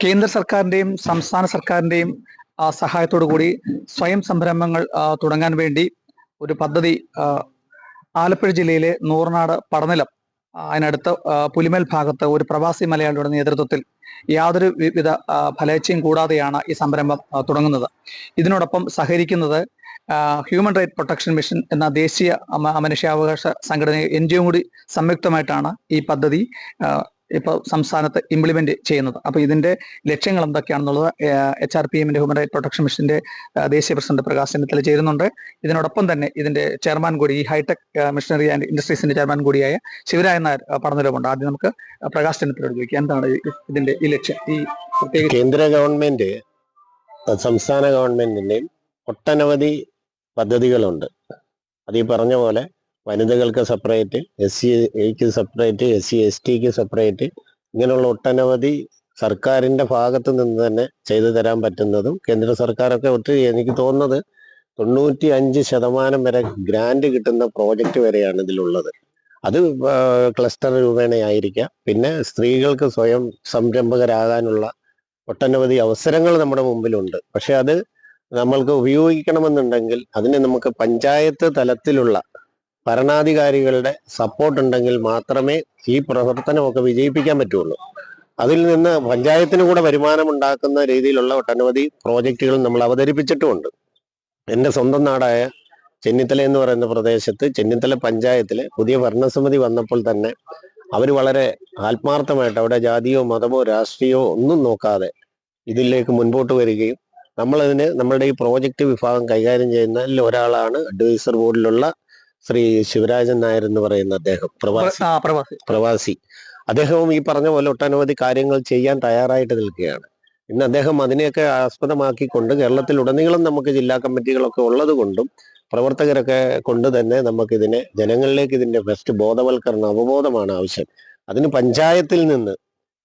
കേന്ദ്ര സർക്കാരിന്റെയും സംസ്ഥാന സർക്കാരിന്റെയും സഹായത്തോടു കൂടി സ്വയം സംരംഭങ്ങൾ തുടങ്ങാൻ വേണ്ടി ഒരു പദ്ധതി ആലപ്പുഴ ജില്ലയിലെ നൂർനാട് പടനിലം അതിനടുത്ത് പുലിമേൽ ഭാഗത്ത് ഒരു പ്രവാസി മലയാളിയുടെ നേതൃത്വത്തിൽ യാതൊരു വിധ ഫലേച്ഛയും കൂടാതെയാണ് ഈ സംരംഭം തുടങ്ങുന്നത്. ഇതിനോടൊപ്പം സഹകരിക്കുന്നത് ഹ്യൂമൻ റൈറ്റ് പ്രൊട്ടക്ഷൻ മിഷൻ എന്ന ദേശീയ മനുഷ്യാവകാശ സംഘടന NGO കൂടി സംയുക്തമായിട്ടാണ് ഈ പദ്ധതി ഇപ്പോൾ സംസ്ഥാനത്ത് ഇംപ്ലിമെന്റ് ചെയ്യുന്നത്. അപ്പോൾ ഇതിന്റെ ലക്ഷ്യങ്ങൾ എന്തൊക്കെയാണെന്നുള്ളത് HRPMന്റെ ഹ്യൂമൻ റൈറ്റ് പ്രൊട്ടക്ഷൻ മിഷന്റെ ദേശീയ പ്രസിഡന്റ് പ്രകാശ് ചെന്നിത്തല ചേരുന്നുണ്ട്. ഇതിനോടൊപ്പം തന്നെ ഇതിന്റെ ചെയർമാൻ കൂടി, ഈ ഹൈടെക് മിഷനറി ആൻഡ് ഇൻഡസ്ട്രീസിന്റെ ചെയർമാൻ കൂടിയായ ശിവരായൻ നായർ പടനിലമുണ്ട്. ആദ്യം നമുക്ക് പ്രകാശ് ചെന്നിത്തലയോട് ചോദിക്കാം, എന്താണ് ഇതിന്റെ ഈ ലക്ഷ്യം? ഈ പ്രത്യേക കേന്ദ്ര ഗവൺമെന്റ് സംസ്ഥാന ഗവൺമെന്റിന്റെയും ഒട്ടനവധി പദ്ധതികളുണ്ട്. അത് ഈ പറഞ്ഞ പോലെ വനിതകൾക്ക് സെപ്പറേറ്റ്, SCക്ക് സെപ്പറേറ്റ്, SC/STക്ക് സെപ്പറേറ്റ്, ഇങ്ങനെയുള്ള ഒട്ടനവധി സർക്കാരിന്റെ ഭാഗത്ത് നിന്ന് തന്നെ ചെയ്തു തരാൻ പറ്റുന്നതും കേന്ദ്ര സർക്കാരൊക്കെ ഒത്തിരി, എനിക്ക് തോന്നുന്നത് 95% വരെ ഗ്രാന്റ് കിട്ടുന്ന പ്രോജക്റ്റ് വരെയാണ് ഇതിലുള്ളത്. അത് ക്ലസ്റ്റർ രൂപേണയായിരിക്കാം. പിന്നെ സ്ത്രീകൾക്ക് സ്വയം സംരംഭകരാകാനുള്ള ഒട്ടനവധി അവസരങ്ങൾ നമ്മുടെ മുമ്പിലുണ്ട്. പക്ഷെ അത് നമ്മൾക്ക് ഉപയോഗിക്കണമെന്നുണ്ടെങ്കിൽ അതിന് നമുക്ക് പഞ്ചായത്ത് തലത്തിലുള്ള ഭരണാധികാരികളുടെ സപ്പോർട്ട് ഉണ്ടെങ്കിൽ മാത്രമേ ഈ പ്രവർത്തനമൊക്കെ വിജയിപ്പിക്കാൻ പറ്റുള്ളൂ. അതിൽ നിന്ന് പഞ്ചായത്തിന് കൂടെ വരുമാനം ഉണ്ടാക്കുന്ന രീതിയിലുള്ള ഒട്ടനവധി പ്രോജക്റ്റുകൾ നമ്മൾ അവതരിപ്പിച്ചിട്ടുമുണ്ട്. എൻ്റെ സ്വന്തം നാടായ ചെന്നിത്തല എന്ന് പറയുന്ന പ്രദേശത്ത് ചെന്നിത്തല പഞ്ചായത്തിലെ പുതിയ ഭരണസമിതി വന്നപ്പോൾ തന്നെ അവർ വളരെ ആത്മാർത്ഥമായിട്ട് അവിടെ ജാതിയോ മതമോ രാഷ്ട്രീയമോ ഒന്നും നോക്കാതെ ഇതിലേക്ക് മുൻപോട്ട് വരികയും നമ്മളതിന് നമ്മളുടെ ഈ പ്രോജക്റ്റ് വിഭാഗം കൈകാര്യം ചെയ്യുന്നതിൽ ഒരാളാണ് അഡ്വൈസർ ബോർഡിലുള്ള ശ്രീ ശിവരാജൻ നായർ എന്ന് പറയുന്ന അദ്ദേഹം, പ്രവാസി. അദ്ദേഹവും ഈ പറഞ്ഞ പോലെ ഒട്ടനവധി കാര്യങ്ങൾ ചെയ്യാൻ തയ്യാറായിട്ട് നിൽക്കുകയാണ്. ഇന്ന് അദ്ദേഹം അതിനെയൊക്കെ ആസ്പദമാക്കിക്കൊണ്ട് കേരളത്തിലുടനീളം നമുക്ക് ജില്ലാ കമ്മിറ്റികളൊക്കെ ഉള്ളത് കൊണ്ടും പ്രവർത്തകരൊക്കെ കൊണ്ട് തന്നെ നമുക്കിതിനെ ജനങ്ങളിലേക്ക് ഇതിന്റെ ബെസ്റ്റ് ബോധവൽക്കരണം, അവബോധമാണ് ആവശ്യം. അതിന് പഞ്ചായത്തിൽ നിന്ന്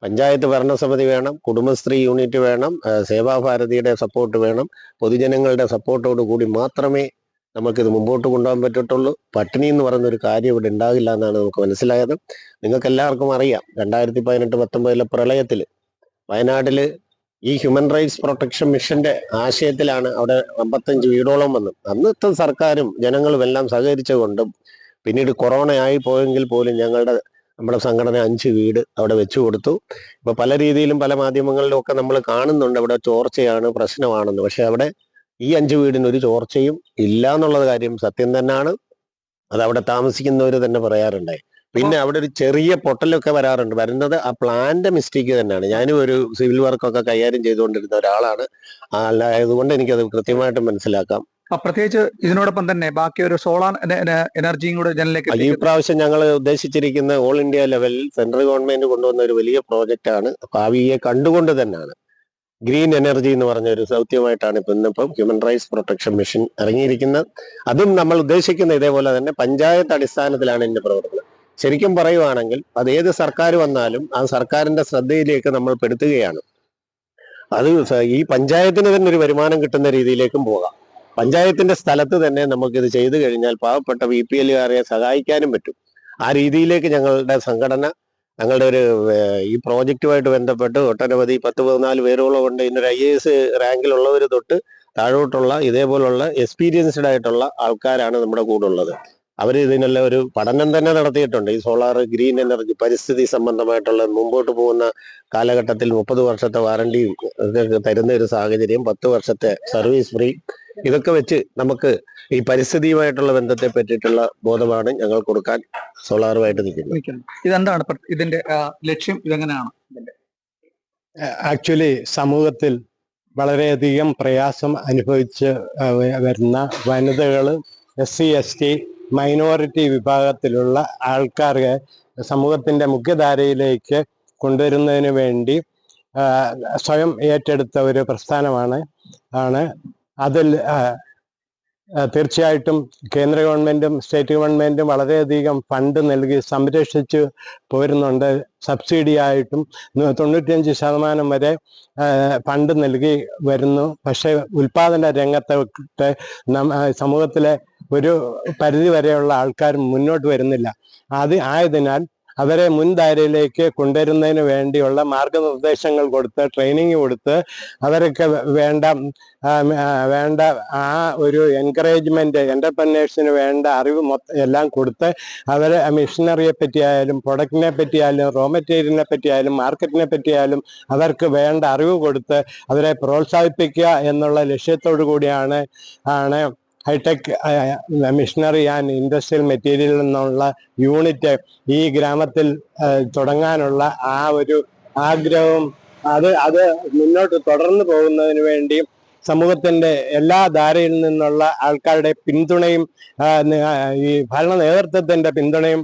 പഞ്ചായത്ത് ഭരണസമിതി വേണം, കുടുംബശ്രീ യൂണിറ്റ് വേണം, സേവാഭാരതിയുടെ സപ്പോർട്ട് വേണം. പൊതുജനങ്ങളുടെ സപ്പോർട്ടോട് കൂടി മാത്രമേ നമുക്കിത് മുമ്പോട്ട് കൊണ്ടുപോകാൻ പറ്റത്തുള്ളൂ. പട്ടിണി എന്ന് പറയുന്ന ഒരു കാര്യം ഇവിടെ ഉണ്ടാകില്ല എന്നാണ് നമുക്ക് മനസ്സിലായത്. നിങ്ങൾക്ക് എല്ലാവർക്കും അറിയാം, 2018-19 പ്രളയത്തിൽ വയനാട്ടില് ഈ ഹ്യൂമൻ റൈറ്റ്സ് പ്രൊട്ടക്ഷൻ മിഷന്റെ ആശയത്തിലാണ് അവിടെ 55 വീടോളം വന്നു. അന്നത്തെ സർക്കാരും ജനങ്ങളും എല്ലാം സഹകരിച്ചുകൊണ്ടും പിന്നീട് കൊറോണ ആയി പോയെങ്കിൽ പോലും നമ്മുടെ സംഘടന 5 വീട് അവിടെ വെച്ചു കൊടുത്തു. ഇപ്പൊ പല രീതിയിലും പല മാധ്യമങ്ങളിലും ഒക്കെ നമ്മൾ കാണുന്നുണ്ട് അവിടെ ചോർച്ചയാണ്, പ്രശ്നമാണെന്ന്. പക്ഷെ അവിടെ ഈ 5 വീടിന് ഒരു ചോർച്ചയും ഇല്ല എന്നുള്ളത് കാര്യം സത്യം തന്നെയാണ്. അത് അവിടെ താമസിക്കുന്നവർ തന്നെ പറയാറുണ്ടായി. പിന്നെ അവിടെ ഒരു ചെറിയ പൊട്ടലൊക്കെ വരുന്നത് ആ പ്ലാന്റെ മിസ്റ്റേക്ക് തന്നെയാണ്. ഞാനും ഒരു സിവിൽ വർക്കൊക്കെ കൈകാര്യം ചെയ്തുകൊണ്ടിരുന്ന ഒരാളാണ്. അതുകൊണ്ട് എനിക്കത് കൃത്യമായിട്ട് മനസ്സിലാക്കാം. പ്രത്യേകിച്ച് ഇതിനോടൊപ്പം തന്നെ ബാക്കി ഒരു സോളാർ എനർജിയും കൂടെ ജനലിലേക്ക് ഈ പ്രാവശ്യം ഞങ്ങൾ ഉദ്ദേശിച്ചിരിക്കുന്ന ഓൾ ഇന്ത്യ ലെവലിൽ സെൻട്രൽ ഗവൺമെന്റ് കൊണ്ടുവന്ന ഒരു വലിയ പ്രോജക്റ്റാണ്. ഭാവിയെ കണ്ടുകൊണ്ട് തന്നെയാണ് ഗ്രീൻ എനർജി എന്ന് പറഞ്ഞ ഒരു ദൗത്യമായിട്ടാണ് ഇന്നിപ്പം ഹ്യൂമൻ റൈറ്റ്സ് പ്രൊട്ടക്ഷൻ മിഷൻ ഇറങ്ങിയിരിക്കുന്നത്. അതും നമ്മൾ ഉദ്ദേശിക്കുന്ന ഇതേപോലെ തന്നെ പഞ്ചായത്ത് അടിസ്ഥാനത്തിലാണ് ഇതിന്റെ പ്രവർത്തനം. ശരിക്കും പറയുവാണെങ്കിൽ അത് ഏത് സർക്കാർ വന്നാലും ആ സർക്കാരിന്റെ ശ്രദ്ധയിലേക്ക് നമ്മൾ പെടുത്തുകയാണ്. അത് ഈ പഞ്ചായത്തിന് തന്നെ ഒരു വരുമാനം കിട്ടുന്ന രീതിയിലേക്കും പോകാം. പഞ്ചായത്തിന്റെ സ്ഥലത്ത് തന്നെ നമുക്കിത് ചെയ്തു കഴിഞ്ഞാൽ പാവപ്പെട്ട BPLകാരെ സഹായിക്കാനും പറ്റും. ആ രീതിയിലേക്ക് ഞങ്ങളുടെ സംഘടന, ഞങ്ങളുടെ ഒരു ഈ പ്രോജക്റ്റുമായിട്ട് ബന്ധപ്പെട്ട് ഒട്ടനവധി 10-14 പേരോളം ഉണ്ട്. ഇന്നൊരു IAS റാങ്കിലുള്ളവർ തൊട്ട് താഴോട്ടുള്ള ഇതേപോലുള്ള എക്സ്പീരിയൻസ്ഡ് ആയിട്ടുള്ള ആൾക്കാരാണ് നമ്മുടെ കൂടെ ഉള്ളത്. അവർ ഇതിനെല്ലാം ഒരു പഠനം തന്നെ നടത്തിയിട്ടുണ്ട്. ഈ സോളാർ, ഗ്രീൻ എനർജി, പരിസ്ഥിതി സംബന്ധമായിട്ടുള്ള മുമ്പോട്ട് പോകുന്ന കാലഘട്ടത്തിൽ 30 വർഷത്തെ വാറണ്ടിയും ഇതൊക്കെ തരുന്ന ഒരു സാഹചര്യം, 10 വർഷത്തെ സർവീസ് ഫ്രീ, ഇതൊക്കെ വെച്ച് നമുക്ക് ഈ പരിസ്ഥിതിയുമായിട്ടുള്ള ബന്ധത്തെ പറ്റിയിട്ടുള്ള ബോധമാണ് ഞങ്ങൾ കൊടുക്കാൻ സോളാറുമായിട്ട് നിൽക്കുന്നത്. ഇതെന്താണ് ഇതിന്റെ ലക്ഷ്യം? ഇതെങ്ങനെയാണ്? ആക്ച്വലി സമൂഹത്തിൽ വളരെയധികം പ്രയാസം അനുഭവിച്ച് വരുന്ന വനിതകൾ, SC/ST, മൈനോറിറ്റി വിഭാഗത്തിലുള്ള ആൾക്കാരെ സമൂഹത്തിന്റെ മുഖ്യധാരയിലേക്ക് കൊണ്ടുവരുന്നതിന് വേണ്ടി സ്വയം ഏറ്റെടുത്ത ഒരു പ്രസ്ഥാനമാണ്. അതിൽ തീർച്ചയായിട്ടും കേന്ദ്ര ഗവൺമെന്റും സ്റ്റേറ്റ് ഗവൺമെന്റും വളരെയധികം ഫണ്ട് നൽകി സംരക്ഷിച്ച് പോരുന്നുണ്ട്. സബ്സിഡി ആയിട്ടും 95% വരെ ഫണ്ട് നൽകി വരുന്നു. പക്ഷേ ഉൽപാദന രംഗത്തെ സമൂഹത്തിലെ ഒരു പരിധി വരെയുള്ള ആൾക്കാർ മുന്നോട്ട് വരുന്നില്ല. ആയതിനാൽ അവരെ മുൻധാരയിലേക്ക് കൊണ്ടുവരുന്നതിന് വേണ്ടിയുള്ള മാർഗനിർദ്ദേശങ്ങൾ കൊടുത്ത് ട്രെയിനിങ് കൊടുത്ത് അവർക്ക് വേണ്ട ആ ഒരു എൻകറേജ്മെന്റ് എന്റർപ്രനേഴ്സിന് വേണ്ട അറിവ് എല്ലാം കൊടുത്ത് അവരെ മിഷനറിയെ പറ്റിയായാലും പ്രൊഡക്റ്റിനെ പറ്റിയായാലും റോ മെറ്റീരിയലിനെ പറ്റിയായാലും മാർക്കറ്റിനെ പറ്റിയായാലും അവർക്ക് വേണ്ട അറിവ് കൊടുത്ത് അവരെ പ്രോത്സാഹിപ്പിക്കുക എന്നുള്ള ലക്ഷ്യത്തോടു കൂടിയാണ് hi tech machinery and industrial material എന്നുള്ള യൂണിറ്റ് ഈ ഗ്രാമത്തിൽ തുടങ്ങാനുള്ള ആ ഒരു ആഗ്രഹവും അത് മുന്നോട്ട് തുടർന്നു പോകുന്നതിന് വേണ്ടിയും സമൂഹത്തിന്റെ എല്ലാ ധാരയിൽ നിന്നുള്ള ആൾക്കാരുടെ പിന്തുണയും ഈ ഭരണ നേതൃത്വത്തിന്റെ പിന്തുണയും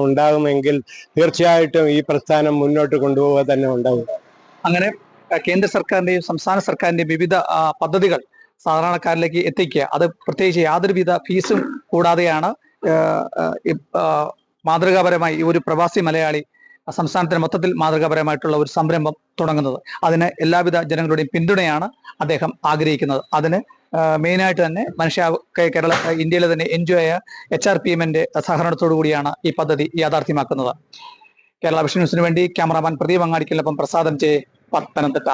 ഉണ്ടാകുമെങ്കിൽ തീർച്ചയായിട്ടും ഈ പ്രസ്ഥാനം മുന്നോട്ട് കൊണ്ടുപോവുക തന്നെ ഉണ്ടാവും. അങ്ങനെ കേന്ദ്ര സർക്കാരിന്റെയും സംസ്ഥാന സർക്കാരിന്റെയും വിവിധ പദ്ധതികൾ സാധാരണക്കാരിലേക്ക് എത്തിക്കുക, അത് പ്രത്യേകിച്ച് യാതൊരുവിധ ഫീസും കൂടാതെയാണ് മാതൃകാപരമായി ഈ ഒരു പ്രവാസി മലയാളി സംസ്ഥാനത്തിന് മൊത്തത്തിൽ മാതൃകാപരമായിട്ടുള്ള ഒരു സംരംഭം തുടങ്ങുന്നത്. അതിന് എല്ലാവിധ ജനങ്ങളുടെയും പിന്തുണയാണ് അദ്ദേഹം ആഗ്രഹിക്കുന്നത്. അതിന് മെയിനായിട്ട് തന്നെ ഇന്ത്യയിലെ തന്നെ NGO HRPMന്റെ സഹകരണത്തോടു കൂടിയാണ് ഈ പദ്ധതി യാഥാർത്ഥ്യമാക്കുന്നത്. കേരള വിഷൻ ന്യൂസിന് വേണ്ടി ക്യാമറാമാൻ പ്രദീപ് അങ്ങാടിക്കൊപ്പം പ്രസാദം ജെ, പത്തനംതിട്ട.